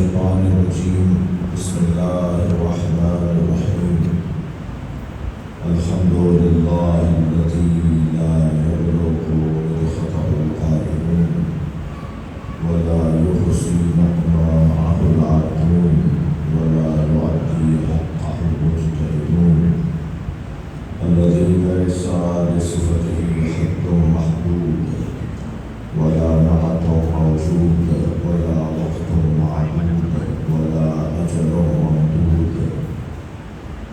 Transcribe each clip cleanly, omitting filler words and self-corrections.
الشيطان الرجيم بسم الله الرحمن الرحيم الحمد لله الذي لا يبلغ مدحته القائلون ولا يحصي مطمعه العادون ولا يؤدي حقه المجتهدون الذي ليس لصفته حد محدود ولا نعت موجود ولا وقت معدود ولا أجل ممدود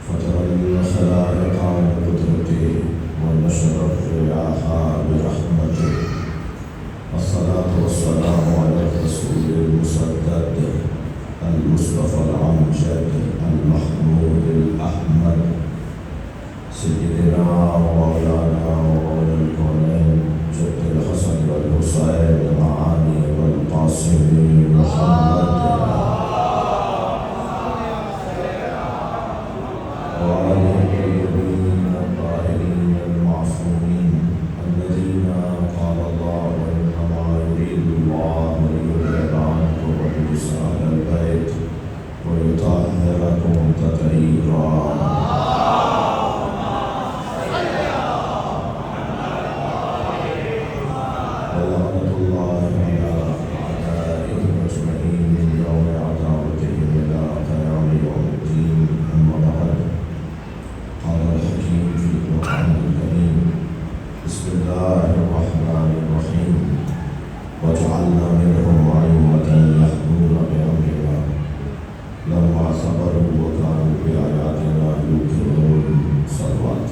فترى الخلائق بقدرته ونشر الرياح برحمته الصلاة والسلام على الرسول المسدد المصطفى الأمجد المحمود الأحمد سيدنا ومولانا ومولى الكونين جد الحسن والحسين المعاني والقاسم محمد وآله الطيبين الطاهرين المعصومين الذين قال الله إنما يريد الله ليذهب عنكم الرجس أهل البيت ويطهركم تطهيرا وجعلنا منهم أئمة يهدون بأمرنا لما صبروا وكانوا بآياتنا يوقنون صلوات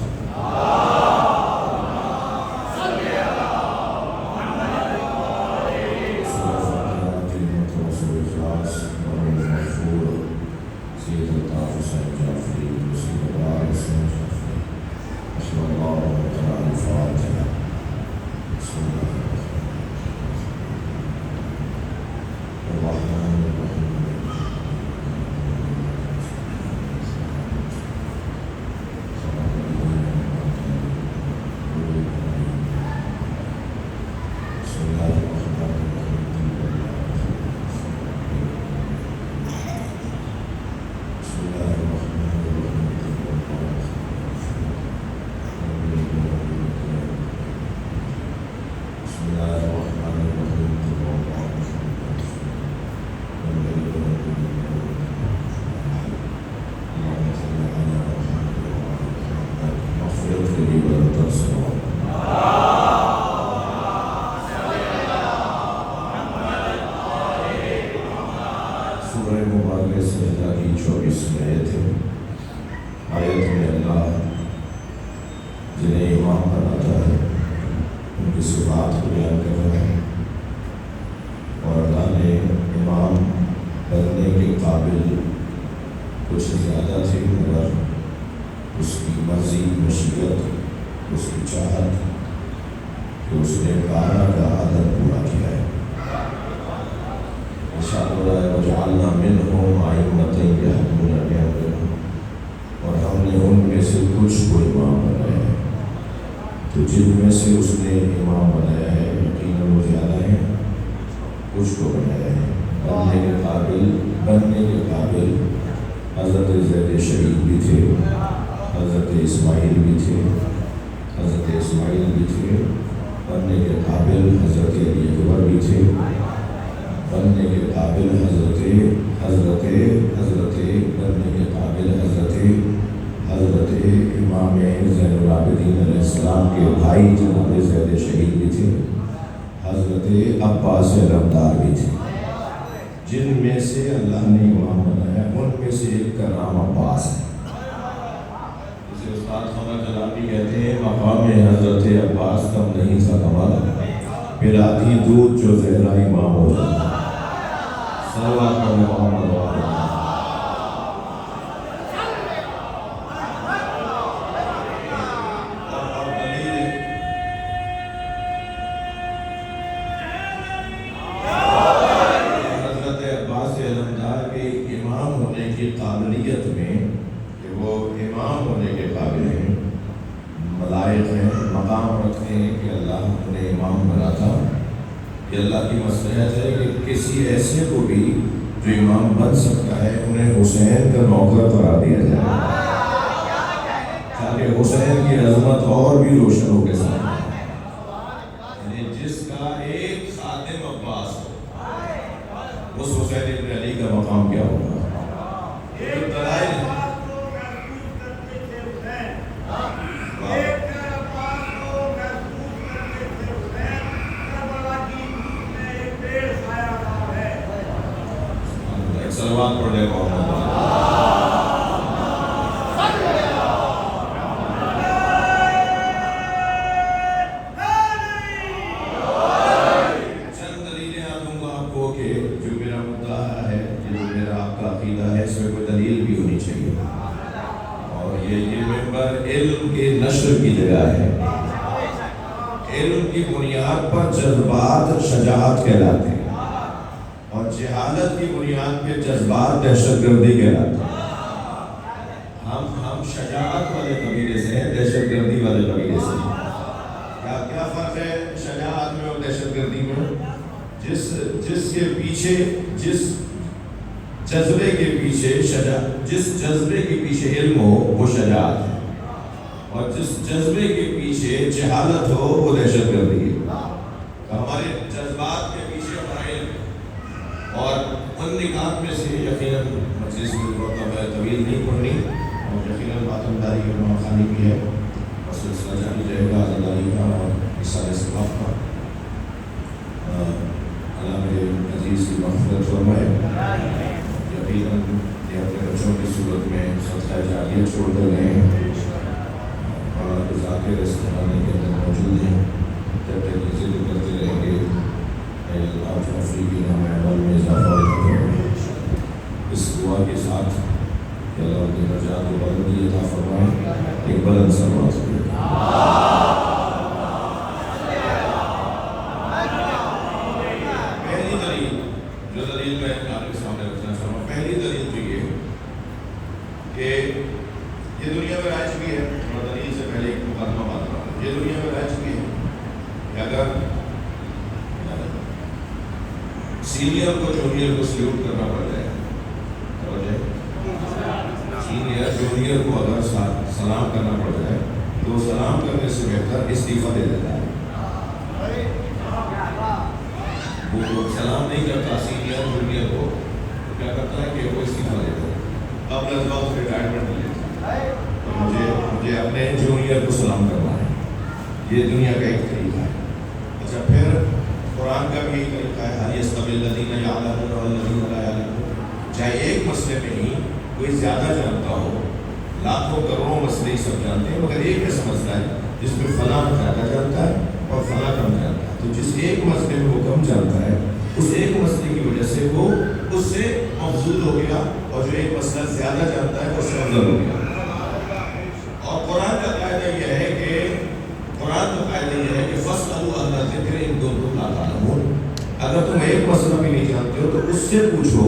سيد الطاف حسين جعفری سيد الدار حسين جعفری رحمه الله وقرأ الفاتحة بسم الله الرحمن الرحيم بسم الله الرحمن الرحيم بسم الله الرحمن الرحيم بسم الله الرحمن الرحيم سورہ مبارکہ سجدہ کی 24ویں آیت ہے۔ آیت میں اللہ جنہیں امام بناتا ہے ان کی صفات کو بیان کر رہا ہے، اور اللہ نے امام بننے کے قابل کچھ زیادہ تھے، مگر اس کی مزید مشیت، اس کی چاہت کہ اس نے 12 کا عدد پورا کیا ہے۔ ارشاد ہو رہا ہے وجعلنا منہم ائمۃ یہدون بامرنا، اور ہم نے ان میں سے کچھ کو امام بنایا ہے۔ تو جن میں سے اس نے امام بنایا ہے یقیناً وہ زیادہ ہیں، کچھ کو بنایا ہے۔ بننے کے قابل حضرت زید شہید بھی تھے، حضرت اسماعیل بھی تھے، بننے کے قابل حضرت علی اکبر بھی تھے، بننے کے قابل حضرت امام زین العابدین علیہ السلام کے بھائی جناب زید شہید بھی تھے، حضرت عباس علمدار بھی تھے۔ جن میں سے اللہ نے امام بنایا ان میں سے ایک کا نام عباس ہے، جسے استاد خواجہ کلامی کہتے ہیں مقام حضرت عباس کم نہیں تھا کمال، پھر آدھی دودھ جو زہرا امام ہو جاتا۔ صلوات پر محمد وآلہ۔ حضرت عباس علمدار کے امام ہونے کی قابلیت میں کہ وہ امام ہونے کے قابل ہیں، ملائق ہیں، مقام رکھتے ہیں کہ اللہ انہیں امام بنا تھا۔ یہ اللہ کی مصلحت ہے کہ کسی ایسے کو بھی جو امام بن سکتا ہے انہیں حسین کا نوکر قرار دیا جائے تاکہ حسین کی عظمت اور بھی روشن ہو کے سامنے، یعنی جس کا ایک خادم عباس ہو، اس حسین ابن علی کا مقام کیا ہوگا؟ سلوات پڑھنے کو چند دلیلیں دوں گا آپ کو کہ جو میرا مدعا ہے، جو میرا آپ کا عقیدہ ہے، اس میں کوئی دلیل بھی ہونی چاہیے، اور یہ ممبر علم کے نشر کی جگہ ہے۔ علم کی بنیاد پر جذبات شجاعت کہلاتے ہیں، اور جہالت کی بنیاد پہ جذبات دہشت گردی کہلاتے ہیں۔ ہم شجاعت والے قبیلے سے ہیں، دہشت گردی والے قبیلے سے ہیں۔ کیا فرق ہے شجاعت میں اور دہشت گردی میں؟ جس کے پیچھے، جس جذبے کے پیچھے علم ہو وہ شجاعت ہے، اور جس جذبے کے پیچھے جہالت ہو وہ دہشت گردی ہے۔ ہمارے جذبات کے پیچھے ہمارا علم، اور ان نکات میں سے یقیناً مجلس میں طویل نہیں پڑھنی، اور یقیناً ماتمداری اور نواخوانی بھی ہے، اور سلسلہ جاری رہے گا عزاداری کا اور اصالہ ثواب کا۔ اللہ میرے عزیز کی مغفرت فرمائے۔ یقیناً یہ اپنے بچوں کی صورت میں صدقہ جاریہ چھوڑ کر گئے ہیں، اور ذاکر اس زمانے کے اندر موجود ہیں۔ جب تک یہ ذکر کرتے رہیں گے اے اللہ جو افریقی نام عمل میں اضافہ کرے، اس دعا کے ساتھ کہ اللہ کے درجات کو بلندی عطا فرمائے۔ ایک بلند سلوات پڑھیں۔ پہلی دلیل جو دلیل میں آپ کے سامنے رکھنا چاہوں گا، پہلی دلیل تو یہ کہ یہ دنیا میں رہ چکی ہے، اور دلیل سے پہلے ایک مقدمہ بات رہا ہوں، یہ دنیا میں رہ چکی ہے کہ اگر سینئر کو جونیئر کو سلیوٹ کرنا پڑ جائے، سینئر جونیئر کو اگر سلام کرنا پڑ جائے تو سلام کرنے سے بہتر استعفیٰ دے دیتا ہے۔ وہ سلام نہیں کرتا سینئر جونیئر کو، کیا کرتا ہے کہ وہ استعفیٰ دیتا ہے، اب لذبات ریٹائرمنٹ لے لیتا ہے۔ مجھے اپنے جونیئر کو سلام کرنا ہے، یہ دنیا کا ایک طریقہ ہے۔ اچھا، پھر قرآن کا بھی ایک طریقہ ہے، حَلْ يَسْتَوِي الَّذِينَ يَعْلَمُونَ وَالَّذِينَ لَا يَعْلَمُونَ۔ چاہے ایک مسئلے میں ہی کوئی زیادہ جانتا ہو، لاکھوں کروڑوں مسئلے ہی سب جانتے ہیں، مگر ایک ایسا مسئلہ ہے جس میں فلاں زیادہ جانتا ہے اور فلاں کم جانتا ہے، تو جس ایک مسئلے میں وہ کم جانتا ہے، اس ایک مسئلے کی وجہ سے وہ اس سے مفضول ہو گیا، اور جو ایک مسئلہ زیادہ جانتا ہے اس سے افضل ہو گیا۔ اور قرآن کا قاعدہ یہ ہے کہ فَاسْأَلُوا أَهْلَ الذِّكْرِ إِن كُنتُمْ لَا تَعْلَمُونَ۔ اگر تم ایک مسئلہ بھی نہیں جانتے ہو تو اس سے پوچھو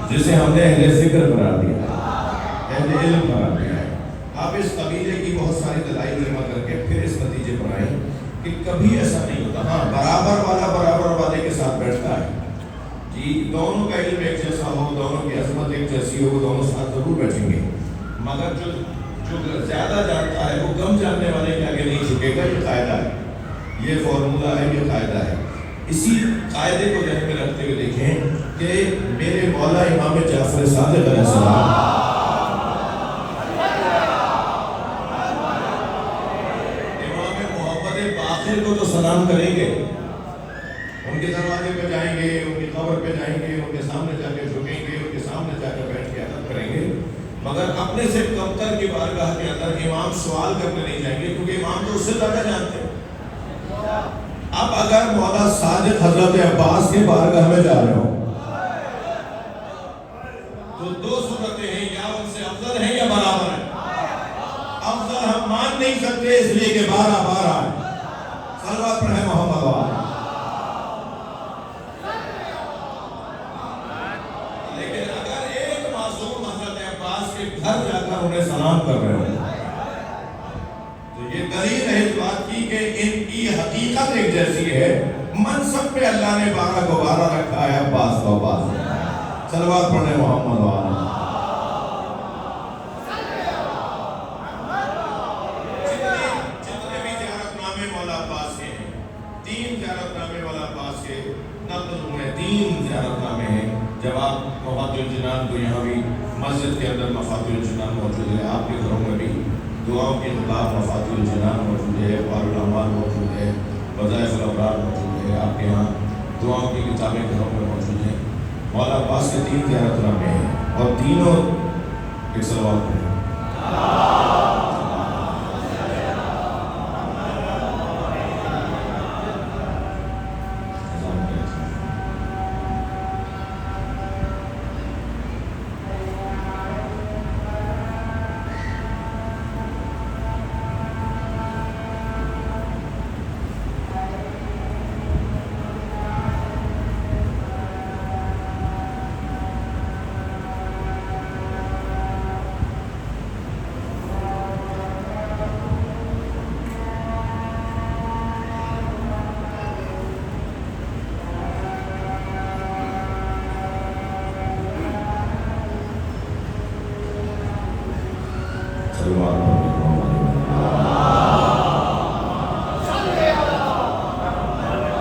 جسے ہم نے اہل ذکر قرار دیا ہے، اہل علم قرار دیا ہے۔ آپ اس قبیلے کی بہت ساری دلائل جمع کر کے پھر اس نتیجے پر آئیں کہ کبھی ایسا نہیں ہوتا۔ ہاں، برابر والا برابر والے کے ساتھ بیٹھتا ہے، جی دونوں کا علم ایک جیسا ہو، دونوں کی عظمت ایک جیسی ہو، دونوں ساتھ ضرور بیٹھیں گے، مگر جو زیادہ جانتا ہے وہ کم جاننے والے کے آگے نہیں جھکے گا۔ یہ قاعدہ ہے، یہ فارمولہ ہے، یہ قاعدہ ہے۔ اسی قاعدے کو ذہن میں رکھتے ہوئے دیکھیں کہ میرے مولا امام جعفر صادق علیہ السلام امام محمد باقر کو تو سلام کریں گے، ان کے دروازے پہ جائیں گے، ان کی قبر پہ جائیں گے، ان کے سامنے جا کے جھکیں گے، ان کے سامنے جا کے بیٹھ کے ادب کریں گے، مگر اپنے سے کمتر کی بارگاہ کے اندر امام سوال کرنے نہیں جائیں گے، کیونکہ امام تو اس سے زیادہ جانتے ہیں۔ اب اگر مولا صادق حضرت عباس کے بارگاہ میں جا رہے ہوں تو دو صورتیں ہیں، یا ان سے افضل ہیں یا برابر ہیں۔ افضل ہم مان نہیں سکتے اس لیے کہ 12 ہے۔ صلوات پڑھیں محمد وآلہ۔ لیکن اگر ایک معصوم حضرت عباس کے گھر جا کر انہیں سلام کر رہے ہوں تو یہ دلیل ہے اس بات کی کہ ان کی حقیقت ایک جیسی ہے، منصب پہ اللہ نے 12 کو 12 رکھا ہے، عباس کو عباس رکھا ہے۔ صلوات پڑھیں محمد وعلا۔ جتنے بھی زیارت نامے مولا عباس کے ہیں، 3 زیارت نامے مولا عباس کے نقل ہوئے، 3 زیارت نامے ہیں۔ جب آپ مفاتیح الجنان کو یہاں بھی مسجد کے اندر مفاتیح الجنان موجود ہے، آپ کے گھروں میں بھی دعاؤں کے خلاف مفاتیح الجنان موجود ہے، اخبار الاعمال موجود ہے، وظائف الابرار موجود ہے، آپ کے یہاں دعاؤں کی کتابیں گھروں میں موجود ہیں۔ مولا عباس کے 3 زیارت نامے ہیں اور تینوں ایک صلوات پڑھیں۔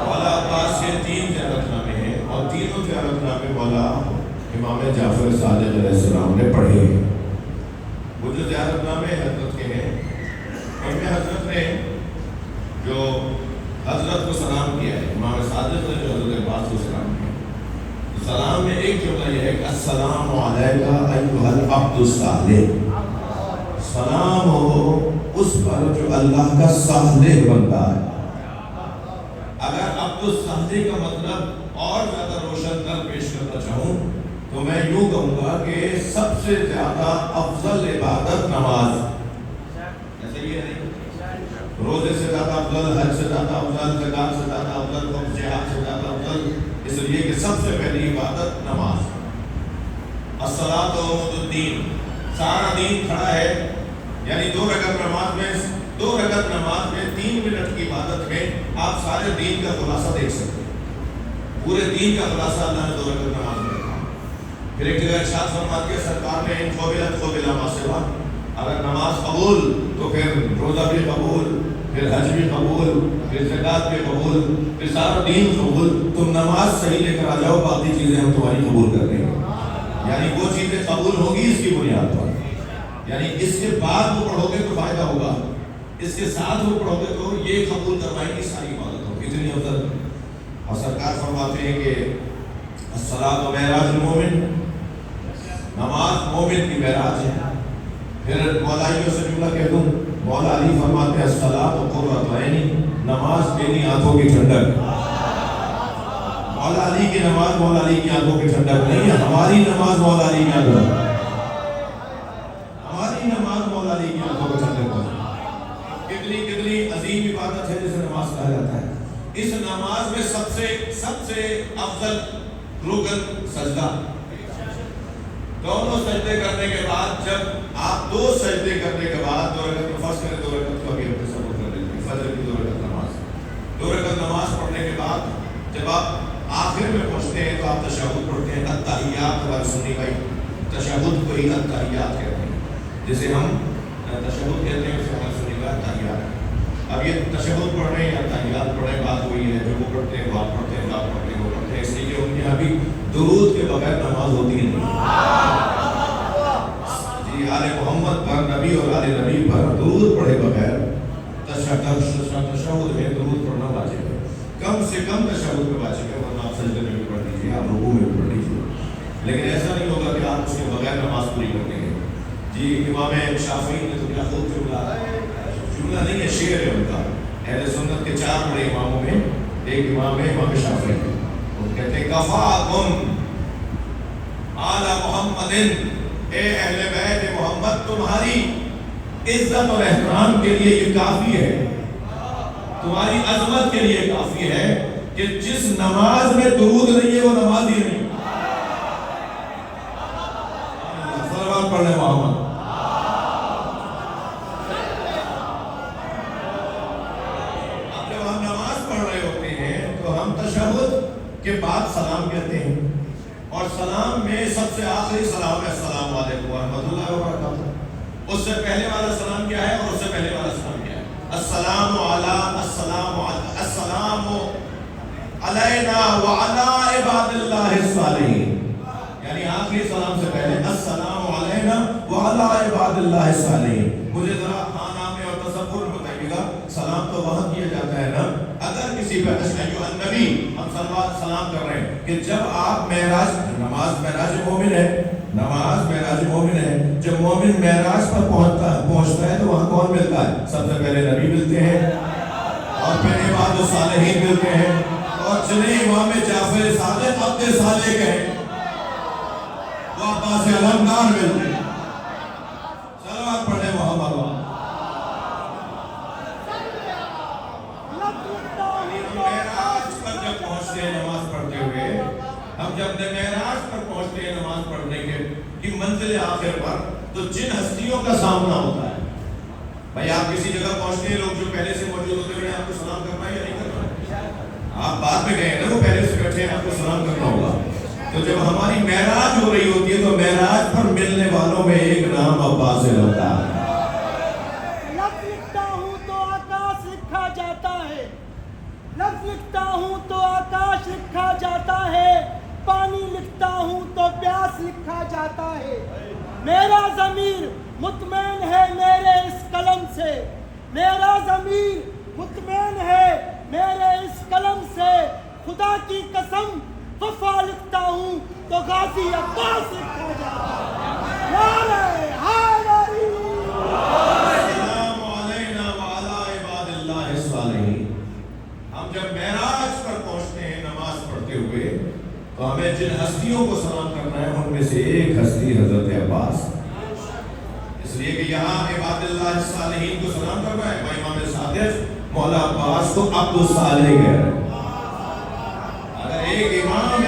مولا عباس کے 3 زیارت نامے ہیں اور تینوں زیارت نامے مولا امام جعفر صادق علیہ السلام نے پڑھے۔ وہ جو زیارت نامے حضرت کے ہیں ان میں حضرت نے جو حضرت کو سلام کیا ہے، امام صادق نے جو حضرت عباس کو سلام کیا، سلام میں ایک جملہ یہ ہے کہ السلام علیکہ ایھا العبد الصالح، سلام ہو اس پر جو اللہ کا صالح بندہ ہے۔ اگر عبد الصالح کا مطلب اور زیادہ روشن کر پیش کرنا چاہوں تو میں یوں کہوں گا کہ سب سے زیادہ افضل عبادت نماز، ایسے ہی ہے نہیں؟ روزے سے زیادہ افضل، حج سے زیادہ افضل، زکات سے زیادہ افضل، جہاد سے زیادہ افضل، اس لیے کہ سب سے پہلی عبادت نماز۔ الصلاۃ عمود الدین، سارا دین کھڑا ہے، یعنی 2 رکعت نماز میں 3 منٹ کی عبادت میں آپ سارے دین کا خلاصہ دیکھ سکتے ہیں۔ پورے دین کا خلاصہ اللہ نے 2 رکعت نماز میں رکھا۔ پھر ایک جگہ ارشاد فرماتے ہیں سرکار نے ان قبلت قبل ما سوا، اگر نماز قبول تو پھر روزہ بھی قبول، پھر حج بھی قبول، پھر زکات بھی قبول، پھر سارا دین قبول۔ تم نماز صحیح لے کر آ جاؤ، باقی چیزیں ہم تمہاری قبول کر دیں گے۔ یعنی وہ چیزیں قبول ہوگی اس کی بنیاد پر، یعنی اس کے بعد وہ پڑھو گے تو فائدہ ہوگا، اس کے ساتھ وہ پڑھو گے تو یہ قبول کروائیں گی ساری عبادت ہوگی، اتنی افضل۔ اور سرکار فرماتے ہیں کہ الصلاۃ معراج المومن، نماز مومن کی معراج ہے۔ پھر مولائیوں سے جملہ کہہ دوں، مولا علی فرماتے ہیں الصلاۃ قرۃ عین، نماز میری آنکھوں کی ٹھنڈک۔ مولا علی کی نماز مولا علی کی آنکھوں کی ٹھنڈک نہیں ہے، ہماری نماز مولا علی کی آنکھوں، ہماری نماز مولا علی کی آنکھوں کی ٹھنڈک ہے۔ کتنی عظیم عبادت ہے جسے نماز کہا جاتا ہے۔ اس نماز میں سب سے افضل رکن سجدہ۔ دونوں سجدے کرنے کے بعد، جب آپ 2 سجدے کرنے کے بعد 2 رکعت فرض کریں، 2 رکعت کو ابھی اپنے سبق کر لیتے ہیں، فجر کی 2 رکعت نماز، 2 رکعت نماز پڑھنے کے بعد جب آپ آخر میں پہنچتے ہیں تو آپ تشہد پڑھتے ہیں۔ التحیات والے سنی بھائی تشہد کو ہی التحیات کہتے ہیں، جسے ہم تشہد کہتے ہیں اسے ہمارے سنی بھائی التحیات۔ اب یہ تشہد پڑھ رہے ہیں یا التحیات پڑھ رہے ہیں، بات وہی ہے، جو وہ پڑھتے ہیں وہ آپ پڑھتے ہیں، آپ پڑھتے ہیں وہ پڑھتے ہیں، اس لیے کہ ان کے یہاں بھی درود کے بغیر نماز ہوتی ہی نہیں۔ جی آل محمد پر، نبی اور آل نبی پر درود پڑھے بغیر تشہد میں درود پڑھنا واجب ہے، کم سے کم تشہد میں واجب ہے، ورنہ آپ سجدے میں بھی پڑھ لیجیے، آپ رکوع میں بھی پڑھ لیجیے، لیکن ایسا نہیں ہوگا کہ آپ اس کے بغیر نماز پوری کر دیں گے۔ جی امام شافعی نے تو کیا خوب جملہ نہیں ہے، شعر ہے ان کا۔ اہل سنت کے 4 بڑے اماموں میں ایک امام ہے امام شافعی، وہ کہتے ہیں کفاکم آل محمد، اے اہل بیت محمد تمہاری عزت اور احترام کے لیے یہ کافی ہے، تمہاری عظمت کے لیے کافی ہے کہ جس نماز میں درود نہیں ہے وہ نماز ہی نہیں۔ صلوات پڑھنے محمد۔ اب جب ہم نماز پڑھ رہے ہوتے ہیں تو ہم اس سے پہلے والا سلام کیا ہے اور اس سے پہلے والا سلام کیا ہے؟ السلام علینا وعلی عباد اللہ الصالحین، یعنی آخری سلام سے پہلے السلام علینا وعلی عباد اللہ الصالحین۔ مجھے ذرا خانہ میں اور تصور میں بتائیے گا، سلام تو وہاں کیا جاتا ہے نا اگر کسی پہ اشہدو النبی، ہم سلام کر رہے ہیں کہ جب آپ معراج، نماز معراج مومن ہے، نماز معراج مومن ہے، جب مومن معراج پر پہنچتا ہے تو وہاں کون ملتا ہے؟ سب سے پہلے نبی ملتے ہیں اور پھر عباد الصالحین ملتے ہیں، اور جنہیں امام جعفر صادق عبد صالح کہیں وہ عباس علمدار ملتے ہیں۔ صلوات پڑھیں محمد وآلہ۔ معراج پر جب پہنچتے ہیں نماز پڑھتے ہوئے، ہم جب معراج پر پہنچتے ہیں نماز پڑھنے کی منزل آخر پر، تو جن ہستیوں کا سامنا ہوتا ہے، بھائی آپ کسی جگہ پہنچتے ہیں، لوگ جو پہلے سے موجود ہوتے ہیں آپ کو سلام کرنا ہے یا نہیں کرنا؟ آپ بعد میں گئے نا، وہ پہلے سے بیٹھے ہیں، آپ کو سلام کرنا ہوگا۔ تو جب ہماری معراج ہو رہی ہوتی ہے تو معراج پر ملنے والوں میں ایک نام عباس علمدار ہے۔ لفظ لکھتا ہوں تو آکاش لکھا جاتا ہے، لفظ لکھتا ہوں تو آکاش لکھا جاتا ہے، پانی لکھتا ہوں تو پیاس لکھا جاتا ہے۔ میرا ضمیر مطمئن ہے میرے اس قلم سے، میرا ضمیر مطمئن ہے میرے اس قلم سے، خدا کی قسم وفا لکھتا ہوں تو غازی عباس لکھا جاتا ہے۔ نعرہ حیدری، السلام علینا وعلی عباد اللہ الصالحین۔ ہم جب معراج پر پہنچتے ہیں نماز پڑھتے ہوئے تو ہمیں جن ہستیوں کو سلام کرنا ہے ان میں سے ایک ہستی حضرت عباس، اس لیے کہ یہاں عباد اللہ الصالحین کو سلام کرنا ہے، امام صادق مولا عباس کو عبد الصالح کہہ رہے ہیں۔ اگر ایک امام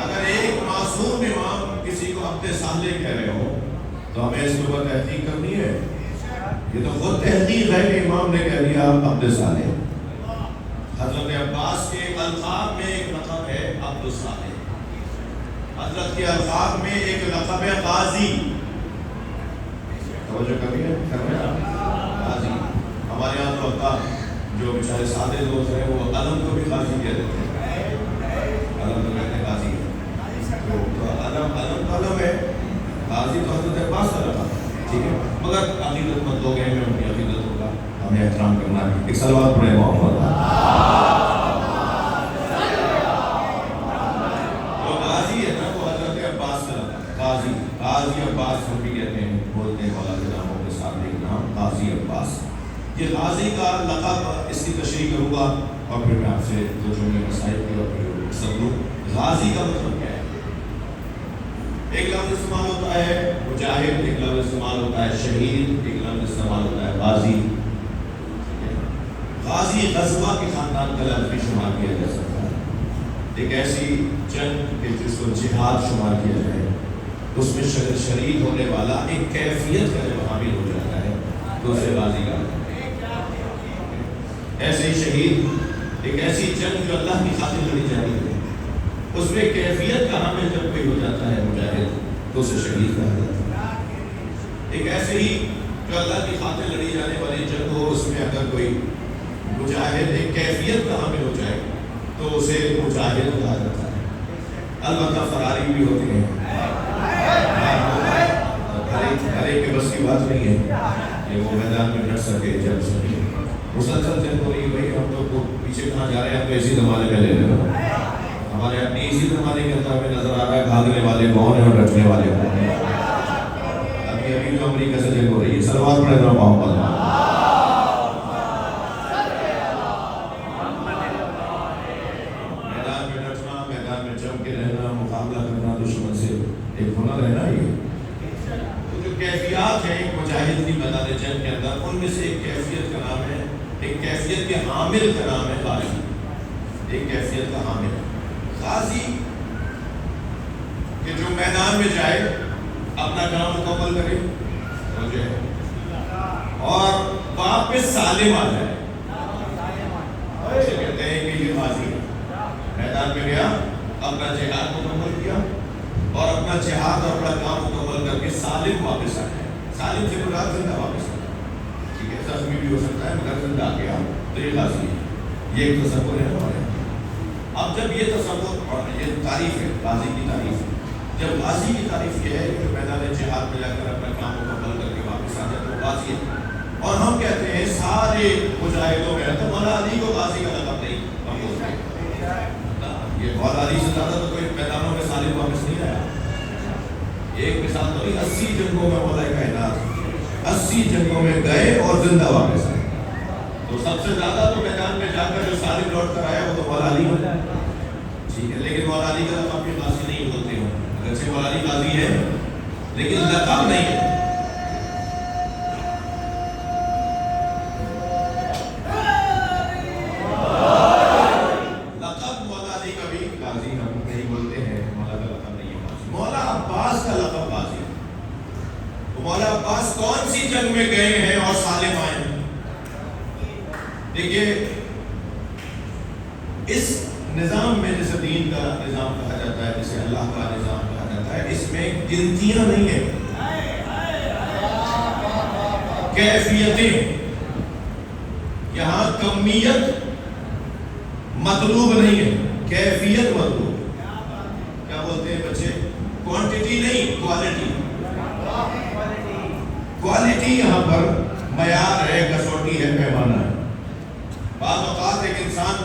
اگر ایک معصوم امام کسی کو عبد صالح کہہ رہے ہو تو ہمیں اس کے اوپر تحقیق کرنی ہے۔ یہ تو خود تحقیق ہے کہ امام نے کہہ دیا عبد صالح۔ حضرت عباس کے القاب میں ایک لقب ہے عبد الصالح، حضرت کے القاب میں ایک لقب ہے غازی۔ توجہ کبھی ہے غازی۔ ہمارے یہاں تو جو بیچارے سادے دوست ہیں وہ علم کو بھی غازی کہہ دیتے ہیں، علم تو کہتے ہیں غازی ہے، تو علم ہے، غازی تو حضرت عباس کا لقب ہے، ٹھیک ہے، مگر عقیدت مند لوگ ہیں، ان کی عقیدتوں کا ہمیں احترام کرنا ہے۔ ایک صلوات پڑھیں محمد۔ جو غازی ہے نا وہ حضرت عباس کا لقب ہے، غازی عباس ہم بھی کہتے ہیں، بولتے ہیں مولا کے ناموں کے ساتھ ایک نام غازی عباس۔ یہ غازی کا لقب اس کی تشریح کروں گا اور پھر میں آپ سے دو جملے مسائل کی اور پھر سب لوگ۔ غازی کا مطلب کیا ہے؟ ایک لفظ استعمال ہوتا ہے مجاہد، ایک لفظ استعمال ہوتا ہے شہید، ایک لفظ استعمال ہوتا ہے غازی۔ غازی غزوہ کے خاندان کا لفظ بھی شمار کیا جا سکتا ہے، ایک ایسی جنگ کہ جس کو جہاد شمار کیا جائے، اس میں شریک ہونے والا ایک کیفیت کا جب حامل ہو جاتا ہے تو اسے غازی کہا جاتا ہے۔ ایسے ہی شہید ایک ایسی جنگ جو اللہ کی خاطر لڑی جا رہی ہے، اس میں کیفیت کا حامل جب کوئی ہو جاتا ہے مجاہد تو اسے شہید کہا جاتا ہے۔ ایک ایسے ہی جو اللہ کی خاطر لڑی جانے والی جنگ ہو، اس میں اگر کوئی مجاہد ایک کیفیت کا حامل ہو جائے تو اسے مجاہد کہا جاتا ہے۔ البتہ فراری بھی ہوتے ہیں، ہر ایک کے بس کی بات نہیں ہے کہ وہ میدان میں لڑ سکے، جب سکے۔ مسلسل جنگ ہو رہی ہے، بھائی ہم تو پیچھے کہاں جا رہے ہیں، ہم تو اسی زمانے میں لے رہے ہیں، ہمارے اپنے اسی زمانے کے اندر ہمیں نظر آ رہا ہے بھاگنے والے کون ہیں اور ڈٹنے والے کون ہیں۔ ابھی جو امریکہ سے جنگ ہو رہی ہے، صلوات پڑھیں نا محمد۔ میدان میں ڈٹنا، میدان میں جم کے رہنا، مقابلہ کرنا دشمن سے، ایک ہنر ہے نا یہ۔ تو جو کیفیات ہیں ایک مجاہد کی میدان جنگ کے اندر، ان میں سے ایک کیفیت کا نام ہے، ایک کیفیت کے حامل کا نام ہے غازی، ایک کیفیت کا حامل غازی کہ جو میدان میں جائے اپنا کام مکمل کرے اور واپس سالم آ جائے، اسے کہتے ہیں کہ یہ غازی ہے۔ میدان میں گیا، اپنا جہاد مکمل کیا اور اپنا جہاد اور اپنا کام مکمل کر کے سالم واپس آ جائے. سالم سے مراد زندہ واپس آ جائے. ٹھیک ہے, زخمی بھی ہو سکتا ہے مگر زندہ آ گیا تو یہ غازی ہے. یہ ایک تصور ہے ہمارے. اب جب یہ تصور اور یہ تعریف ہے غازی کی تعریف ہے, جب غازی کی تعریف یہ ہے کہ میدان جہاد میں جا کر اپنا کام مکمل کر کے واپس آ جائے تو غازی ہے. اور ہم کہتے ہیں سارے مجاہدوں میں تو مولا علی کو غازی کا لقب نہیں ہم بولتے ہیں. یہ مولا علی سے زیادہ تو کوئی میدانوں میں سالم واپس نہیں آیا. ایک مثال تو نہیں, 80 جنگوں میں مولا کائنات 80 جنگوں میں گئے اور زندہ واپس آئے. تو سب سے زیادہ تو میدان میں جا کر جو سالم لوٹ کر آیا وہ تو مولا علی ہے. ٹھیک ہے, لیکن مولا علی کا لقب بھی غازی نہیں بولتے ہیں. اگرچہ مولا علی غازی ہے لیکن لقب نہیں ہے. مولا عباس کون سی جنگ میں گئے ہیں اور سالم آئے ہیں؟ دیکھیے اس نظام میں جسے دین کا نظام کہا جاتا ہے, جسے اللہ کا نظام کہا جاتا ہے, اس میں گنتیاں نہیں ہیں, کیفیتیں. یہاں کمیت مطلوب نہیں ہے, کیفیت مطلوب. کیا بولتے ہیں بچے؟ کوانٹٹی نہیں, کوالٹی. کوالٹی یہاں پر معیار ہے, کسوٹی ہے, پیمانہ ہے. بعض اوقات ایک انسان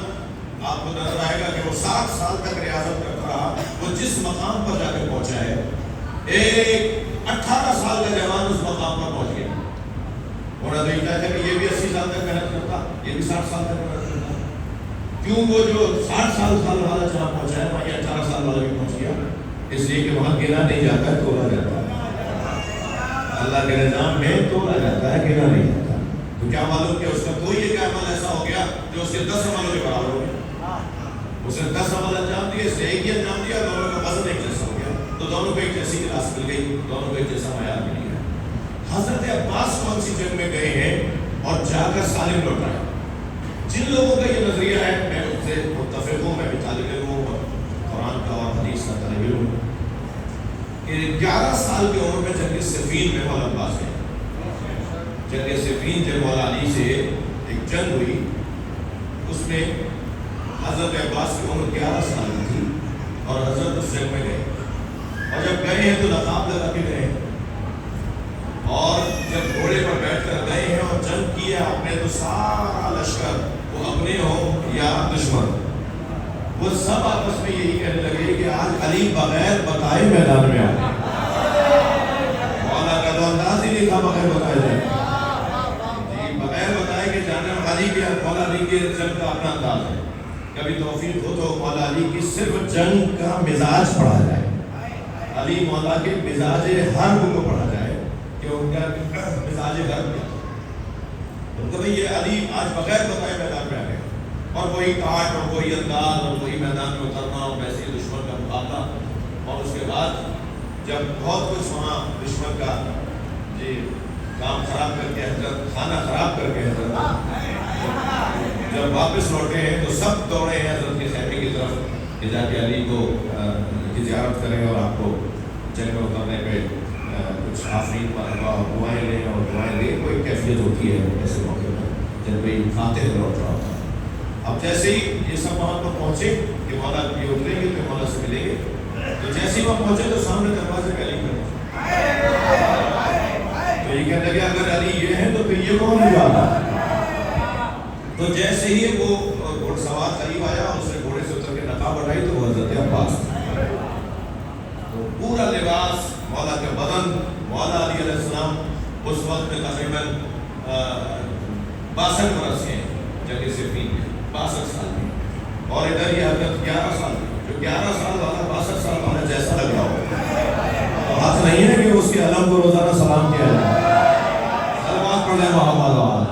آپ کو نظر آئے گا کہ وہ 60 سال تک ریاضت کرتا رہا, وہ جس مقام پر جا کے پہنچا ہے, ایک 18 سال کا جوان اس مقام پر پہنچ گیا. ہونا تو یہ تھا کہ یہ بھی 80 سال تک محنت کرتا, یہ بھی 60 سال تک محنت کرتا. کیوں وہ جو 60 سال والا جہاں پہنچا ہے وہاں 18 سال والا بھی پہنچ گیا, اس لیے کہ وہاں گنا نہیں جاتا ہے, تولا جاتا ہے. اللہ کے نظام میں تولا جاتا ہے, گنا نہیں جاتا. تو کیا معلوم کہ اس کا کوئی ایک عمل ایسا ہو گیا جو اس کے 10 عملوں کے برابر ہو گیا. اس نے 10 عمل انجام دیے, اس نے ایک ہی انجام دیا, دونوں کا وزن ایک جیسا ہو گیا, تو دونوں کو ایک جیسی کلاس مل گئی, دونوں کو ایک جیسا معیار مل گیا. حضرت عباس کون سی جنگ میں گئے ہیں اور جا کر سالم لوٹ آئے؟ جن لوگوں کا یہ نظریہ ہے, میں ان سے متفق ہوں, میں بھی طالب علم ہوں اور قرآن کا اور حدیث کا طالب علم ہوں, کہ 11 سال کی عمر میں جنگ صفین میں مولا عباس گئے. جنگ صفین جب مولا علی سے ایک جنگ ہوئی, اس میں حضرت عباس کی عمر 11 سال کی تھی اور حضرت اس جنگ میں گئے. اور جب گئے ہیں تو لقاب لگا کے گئے, اور جب گھوڑے پر بیٹھ کر گئے ہیں اور جنگ کی ہے آپ نے, تو سارا لشکر, وہ اپنے ہو یا دشمن, وہ سب آپس میں یہی کہنے لگے کہ آج علی بغیر بتائے میدان میں آئے. مولا کا تو انداز ہی نہیں تھا بغیر بتائے جائے, جی بغیر بتائے کہ جانے علی کے, مولا علی کے جنگ کا اپنا انداز ہے. کبھی توفیق ہو تو مولا علی کی صرف جنگ کا مزاج پڑھا جائے, علی مولا کے مزاج حرب کو پڑھا جائے کہ ان کا مزاج حرب کیا. ان کا بھئی یہ علی آج بغیر بتائے میدان میں آ گئے, اور وہی کاٹ اور وہی انداز اور وہی میدان میں اترنا اور ویسے دشمن کا مقابلہ. اور اس کے بعد جب بہت کچھ وہاں دشمن کا جی کام خراب کر کے, حضرت کھانا خراب کر کے حضرت جب واپس لوٹے ہیں تو سب دوڑے ہیں حضرت کے خیمے کی طرف کہ جا کے علی کو کی زیارت کریں اور آپ کو جنگ میں اترنے پہ کچھ آفرین مرحبا اور دعائیں لیں اور دعائیں لیں. کوئی کیفیت ہوتی ہے ایسے موقع پر جب کوئی فاتح لوٹ رہا ہوتا ہے. اب جیسے ہی یہ سب وہاں پر پہنچے کہ مولا یہ اتریں گے تو مولا سے ملیں گے, تو جیسے ہی وہاں پہنچے تو سامنے دروازے پہ علی کھڑے. تو یہ کہنے لگے اگر علی یہ ہے تو پھر یہ کون ہے جانا. تو جیسے ہی وہ گھوڑ سوار قریب آیا, اس نے گھوڑے سے اتر کے نقاب اٹھائی تو وہ حضرت عباس. تو پورا لباس مولا کے بدن, مولا علی علیہ السلام اس وقت میں تقریباً 62 برس کے ہیں جنگ صفین میں, 62 سال میں, اور ادھر یہ حضرت 11 سال میں, جو 11 سال والا 62 سال والا جیسا لگ رہا ہو. تو حق نہیں ہے کہ اس کے علم کو روزانہ سلام کیا جائے. سلامات پڑھ لیں محمد آباد.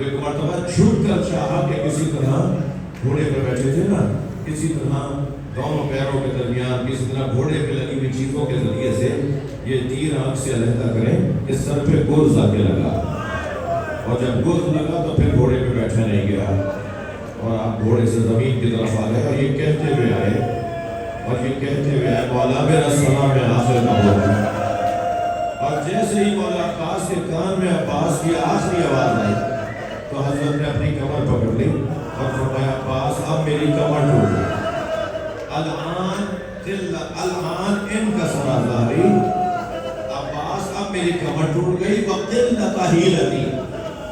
تو ایک مرتبہ چھپ کر چاہا کہ کسی طرح گھوڑے پہ بیٹھے تھے نا، کسی طرح دونوں پیروں کے درمیان کسی طرح گھوڑے پہ لگی ہوئی چیزوں کے ذریعے سے یہ تیر آنکھ سے علیحدہ کریں کہ سر پہ گرز آ کے لگا، اور جب گرز لگا تو پھر گھوڑے پہ بیٹھا نہیں گیا، اور آپ گھوڑے سے زمین کی طرف آ گئے اور یہ کہتے ہوئے آئے مولا میرا سلام آخر کا ہوگا۔ اور جیسے ہی مولا عباس کے کان میں عباس کی آخری آواز آئی تو حضرت نے اپنی کمر پکڑ لی اور فرمایا عباس اب میری کمر ٹوٹ گئی، الان ان کا سرازاری عباس اب میری کمر ٹوٹ گئی، وقلت حیلتی۔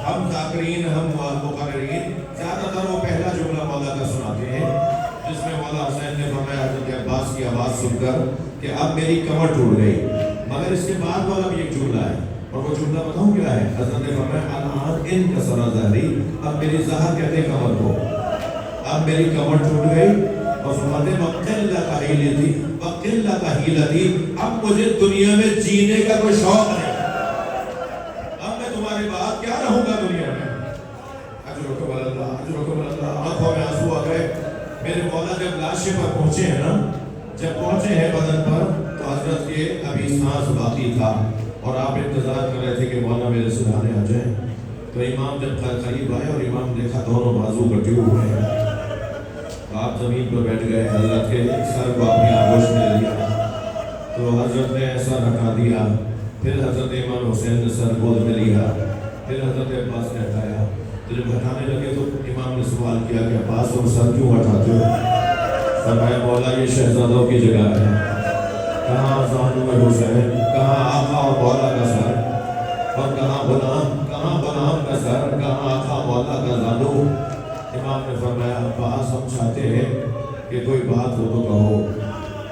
ہم ذاکرین ہم مقررین زیادہ تر وہ پہلا جملہ مولا کا سناتے ہیں جس میں مولا حسین نے فرمایا حضرت عباس کی آواز سن کر کہ اب میری کمر ٹوٹ گئی، مگر اس کے بعد مولا بھی ایک جملہ ہے، اور وہ جملہ بتاؤں کیا ہے؟ حضرت نے فرمایا الان ان کا سرازاری، اب میری زہر کہتے کمر کو، اب میری کمر ٹوٹ گئی، اور فرماتے وقلت حیلتی، وقلت حیلتی، اب مجھے دنیا میں جینے کا کوئی شوق نہیں، اب میں تمہارے بعد کیا رہوں گا دنیا میں۔ اجرکم اللہ، اجرکم اللہ، آنکھوں میں آنسو آ گئے۔ میرے مولا جب لاشے پر پہنچے ہیں نا، جب پہنچے ہیں بدن پر، تو حضرت کے ابھی سانس باقی تھا اور آپ انتظار کر رہے تھے کہ مولا میرے سرانے آ جائیں۔ تو امام جب قریب آئے اور امام دیکھا دونوں بازو کٹے ہوئے ہیں، آپ زمین پر بیٹھ گئے، حضرت کے سر کو اپنی آغوش میں لیا تو حضرت نے سر ہٹا دیا، پھر حضرت امام حسین نے سر گود میں لیا، پھر حضرت عباس نے ہٹایا۔ تو جب ہٹانے لگے تو امام نے سوال کیا کہ عباس تم سر کیوں ہٹاتے ہو؟ فرمایا مولا یہ شہزادوں کی جگہ ہے، کہاں زانو حسین، کہاں آقا اور مولا کا سر، اور کہاں غلام کا سر، کہاں آقا مولا کا زانو۔ امام نے فرمایا عباس ہم چاہتے ہیں کہ کوئی بات ہو تو کہو،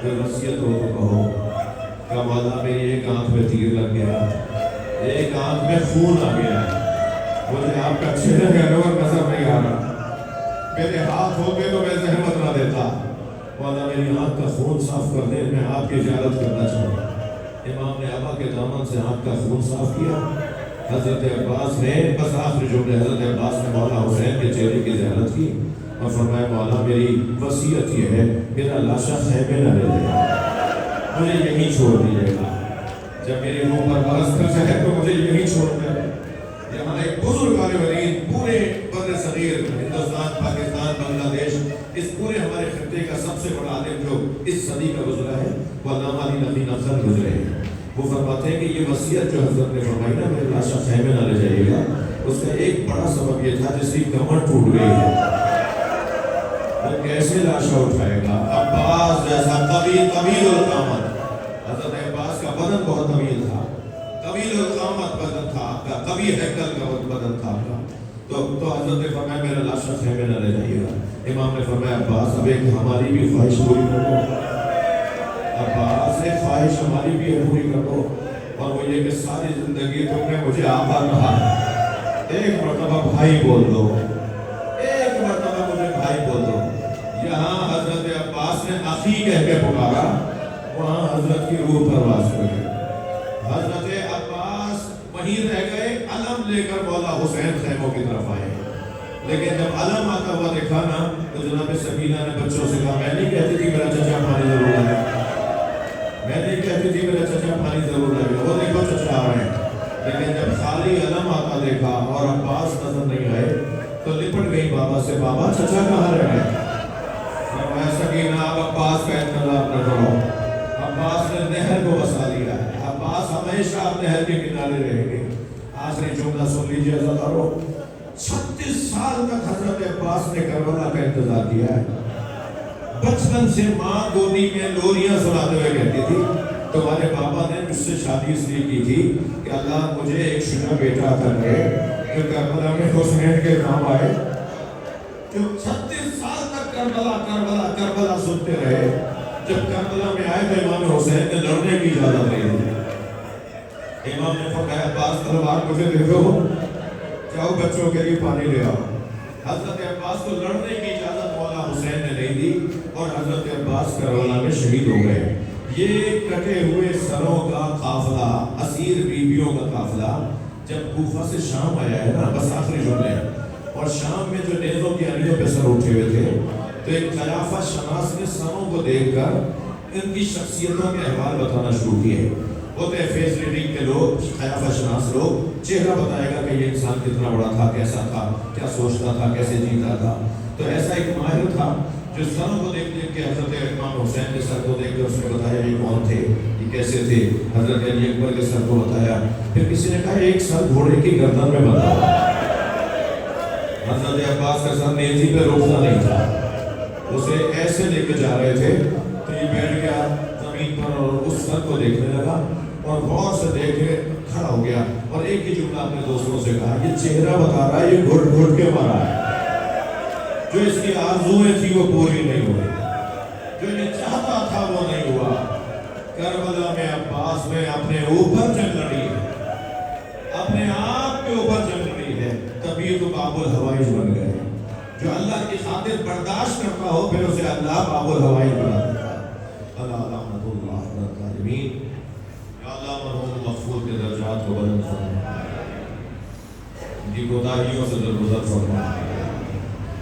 کوئی وصیت ہو تو کہو۔ کہ مولا میری ایک آنکھ میں تیر لگ گیا، ایک آنکھ میں خون آ گیا، مجھے آپ کا چہرہ کا نور نظر نہیں آ رہا، میرے ہاتھ ہوتے تو میں زحمت نہ دیتا، مولا میری آنکھ کا خون صاف کر دے، میں آپ کی زیارت کرنا چاہتا ہوں۔ امام نے ابا کے دامن سے آنکھ کا خون صاف کیا۔ حضرت عباس نے بس آخری جملے، حضرت عباس نے مولا حسین کے چہرے کی زیارت کی اور فرمایا مولا میری وصیت یہ ہے میرا لاشا خیمے نہ لے جائے، مجھے یہیں چھوڑ دیجیے گا، جب میری روح پر برس کر جائے تو مجھے یہیں چھوڑ دے۔ یہاں ایک بزرگ عالم پورے بر صغیر ہندوستان، پاکستان، بنگلہ دیش، اس پورے ہمارے خطے کا سب سے بڑا عالم جو اس صدی کا گزرا ہے وہ علامہ علی نقوی نفسر گزرے ہیں۔ وہ فرماتے ہیں کہ یہ وصیت جو حضرت نے فرمائی نا میرے لاشا خیمے نہ لے جائیے گا، اس کا ایک بڑا سبب یہ تھا جس کی کمر ٹوٹ گئی ہے، وہ کیسے لاشا اٹھائے گا؟ عباس جیسا طویل القامت، حضرت عباس کا بدن بہت طویل تھا، طویل القامت بدن تھا آپ کا، قوی ہیکل کا بدن تھا آپ کا، تو حضرت نے فرمایا میرا لاشا خیمے نہ لے جائیے گا۔ امام نے فرمایا عباس اب ایک ہماری بھی خواہش پوری کر دو، عباس ایک خواہش ہماری بھی پوری کر دو، اور وہ یہ کہ ساری زندگی تم نے مجھے آقا کہا، ایک مرتبہ بھائی بول دو، ایک مرتبہ مجھے بھائی بول دو۔ یہاں حضرت عباس نے اخی کہہ کے پکارا، وہاں حضرت کی روح پرواز کر گئی۔ حضرت عباس وہیں رہ گئے، علم لے کر مولا حسین خیموں کی طرف آئے، لیکن جب علم آتا ہوا دیکھا نا تو جناب سکینہ نے بچوں سے کہا میں نہیں کہتی تھی میرا چچا پانی ضرور لائے، میں نہیں کہتی تھی میرا چچا پانی ضرور لائے، وہ دیکھو چچا آ رہے ہیں، لیکن جب خالی علم آتا دیکھا اور عباس نظر نہیں آئے تو لپٹ گئی بابا سے، بابا چچا کہاں رہ گئے؟ فرمایا سکینہ اب عباس کا انتظار نہ کرو، عباس نے نہر کو بسا لیا ہے، عباس ہمیشہ نہر کے کنارے رہیں گے۔ آخری جملہ سن لیجیے عزیزانو، 36 سال تک حضرت عباس نے کربلا کا انتظار کیا ہے۔ بچپن سے ماں گودی میں لوریاں سناتے ہوئے کہتی تھی تمہارے بابا نے مجھ سے شادی اس لیے کی تھی کہ اللہ مجھے ایک شجاع بیٹا عطا کرے جو کربلا میں حسین کے نام آئے۔ جو 36 سال تک کربلا سنتے رہے، جب کربلا میں آئے تو امام حسین نے لڑنے کی اجازت دے دی۔ امام نے فرمایا عباس تلوار مجھے دے دو، جاؤ بچوں کے لیے پانی لے آؤ۔ حضرت عباس کو لڑنے کی اجازت مولا حسین نے نہیں دی اور حضرت عباس کربلا میں شہید ہو گئے۔ یہ کٹے ہوئے سروں کا قافلہ، اسیر بیویوں کا قافلہ جب کوفہ سے شام آیا ہے نا، بس آخری جملے اٹھے ہوئے تھے تو ایک خلافہ شناس نے سروں کو دیکھ کر ان کی شخصیتوں کے احوال بتانا شروع کیے. ہوتے ہیں فیس ریڈنگ کے لوگ، خلافہ شناس لوگ، چہرہ بتائے گا کہ یہ انسان کتنا بڑا تھا، کیسا تھا، کیا سوچتا تھا، کیسے جیتا تھا. تو ایسا ایک ماہر تھا جو سروں کو دیکھ دیکھ کے حضرت امام حسین کے سر کو دیکھ کے اس نے بتایا یہ کون تھے، یہ کیسے تھے. حضرت علی اکبر کے سر کو بتایا. پھر کسی نے کہا ایک سر گھوڑے کی گردن میں بندھا ہوا. حضرت عباس کا سر نیزی پہ روکتا نہیں تھا، اسے ایسے لے کے جا رہے تھے. تو یہ بیٹھ گیا زمین پر اور اس سر کو دیکھنے لگا اور غور سے دیکھ کے کھڑا ہو گیا اور ایک ہی جملہ اپنے دوستوں سے کہا یہ چہرہ بتا رہا ہے یہ گھٹ گھٹ کے مرا ہے. جو اس کی آرزویں تھی وہ پوری نہیں ہوئی، جو انہیں چاہتا تھا وہ نہیں ہوا. کربلا میں عباس میں اپنے اوپر جنگ لڑی ہے، اپنے آپ کے اوپر جنگ لڑی ہے. تبھی تو باب الحوائج بن گئے. جو اللہ کی خاطر برداشت کرتا ہو پھر اسے اللہ باب الحوائج بنا دیتا ہے. اللہ رحمت اللہ العالمین. یا اللہ مرحوم مغفور کے درجات کو بلند فرما، ان کی کوتاہیوں سے درگزر فرما،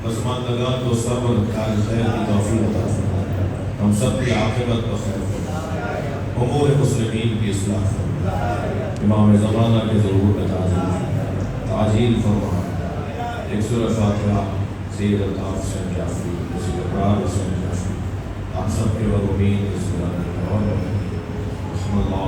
پسماندگان کو صبر کار خیر کی توفیق عطا فرما، ہم سب کی عاقبت کو خیر فرما، امور مسلمین کی اصلاح فرما، امام زمانہ کے ضرور میں تعجیل فرما. ایک سورہ فاتحہ سید الطاف حسین جعفری، سید ابرار حسین جعفری، ہم سب کے مرحومین کے سلام اور رحمت اللہ